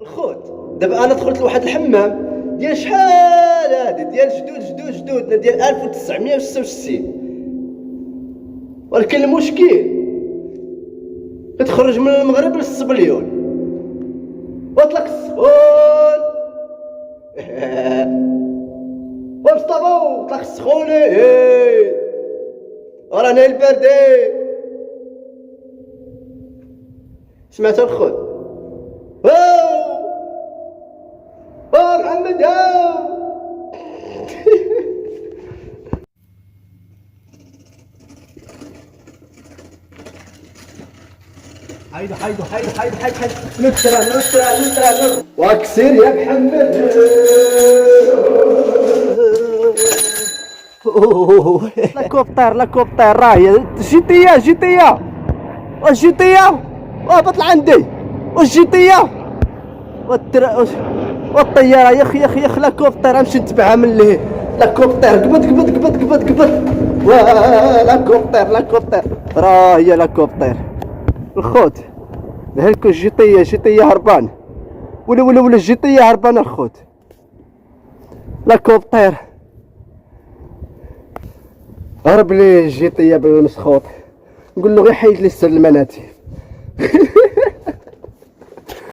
الخوت دابا انا دخلت لواحد الحمام ديال شحال هادي ديال جدودنا ديال 1966، ولكن المشكل كتخرج من المغرب للسبليون واطلق السخون ومصطفى طلق السخوني رانا البردي. سمعت الخوت محمد حيدو نسرع واكسر يا محمد. لاكوبتر راهي جيتية وهبط لعندي والجيتية والطيارة يخ لاكوبتر نمشي نتبعها من لهيه. لاكوبتر قبض لاكوبتر راه هي لاكوبتر الخوت. هلكو الجيتية هربان ولا الجيتية هربانة الخوت. لاكوبتر هرب لي الجيتية بالمسخوط، نقول له غير حيد لي السلماناتي